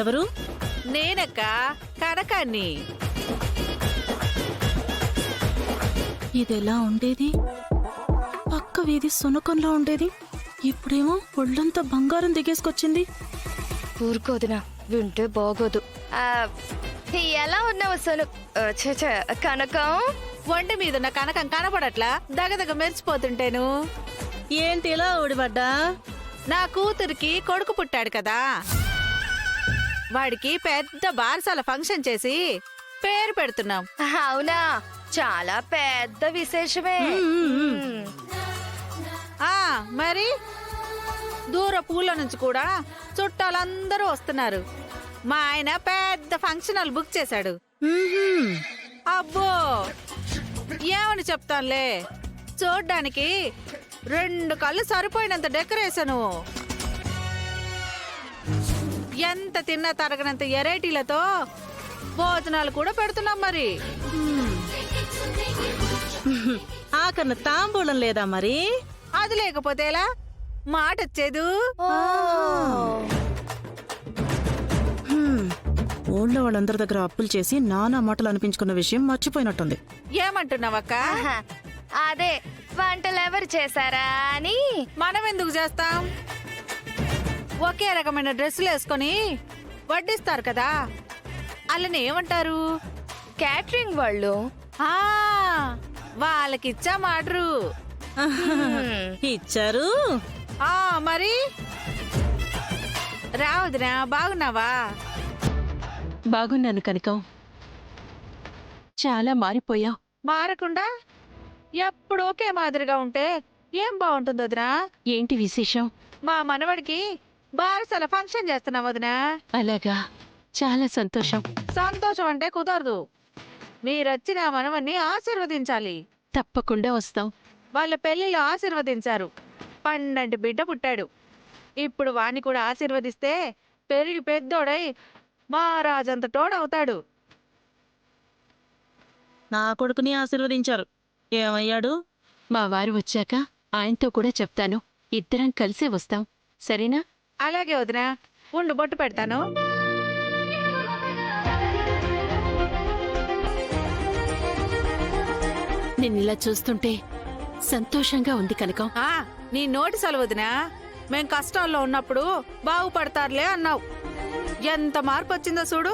ఎవరు? నేనక్క, కనకాన్ని. ఇదెలా ఉండేది? పక్క వీధి సునకంలా ఉండేది, ఇప్పుడేమో ఒళ్ళంతా బంగారం దిగేసుకొచ్చింది. ఊరుకోదునా, వింటే బాగోదు. ఎలా ఉన్నావు సోను? కనకం, ఒంటి మీదున్న కనకం కనపడట్లా? దగదగ మెరిసిపోతుంటేను. ఏంటి ఇలా ఊడిపడ్డా? నా కూతురికి కొడుకు పుట్టాడు కదా, వాడికి పెద్ద బారసాల ఫంక్షన్ చేసి పేరు పెడుతున్నాం. అవునా? చాలా పెద్ద విశేషమే. ఆ మరి దూర పూల నుంచి కూడా చుట్టాలందరూ వస్తున్నారు. మా ఆయన పెద్ద ఫంక్షన్ హాల్ బుక్ చేశాడు. అబ్బో, ఏమని చెప్తానులే, చూడ్డానికి 2 కళ్ళు సరిపోయినంత డెకరేషను, ఎంత తిన్నా తరగనంత ఎరైటీలతో భోజనాలు కూడా పెడుతున్నాం. మరి ఆకన్న తాంబూలం లేదా మరి? అది లేకపోతే ఎలా మాట వచ్చేదు? ఊళ్ళో వాళ్ళందరి దగ్గర అప్పులు చేసి నానా మాటలు అనిపించుకున్న విషయం మర్చిపోయినట్టుంది. ఏమంటున్నావక్క? అదే, వంటలు ఎవరు చేశారా అని. మనం ఎందుకు చేస్తాం? ఒకే రకమైన డ్రెస్సులు వేసుకొని వడ్డిస్తారు కదా, అలానే ఏమంటారు? క్యాటరింగ్ వాళ్ళు. ఆ వాళ్ళకిచ్చా మాటరు. ఇచ్చారు. ఆ మరి రావద్దునా, బాగున్నావా? బాగున్నాను కనకం. చాలా మారిపోయావు. మారకుండా ఎప్పుడు ఒకే మాదిరిగా ఉంటే ఏం బాగుంటుంది వదినా? ఏంటి విశేషం? మా మనవడికి బారసాల ఫంక్షన్ చేస్తున్నాం వదినా. అలాగా, చాలా సంతోషం. సంతోషం అంటే కుదరదు, మీరొచ్చి నా మనవన్ని ఆశీర్వదించాలి. తప్పకుండా వస్తాం. వాళ్ళ పెళ్లిలో ఆశీర్వదించారు, 12 బిడ్డ పుట్టాడు. ఇప్పుడు వాణ్ణి కూడా ఆశీర్వదిస్తే పెరిగి పెద్దోడై మహారాజంత తోడవుతాడు. నా కొడుకుని ఆశీర్వదించారు, ఏమయ్యాడు? మా వారు వచ్చాక ఆయనతో కూడా చెప్తాను. ఇద్దరం కలిసే వస్తాం, సరేనా? అలాగే వదినా, ఉండు బొట్టు పెడతాను. నిన్నిలా చూస్తుంటే సంతోషంగా ఉంది కనకం. ఆ నీ నోటి సెలవుదినా, మేం కష్టాల్లో ఉన్నప్పుడు బాగుపడతారులే అన్నావు. ఎంత మార్పు వచ్చిందో చూడు.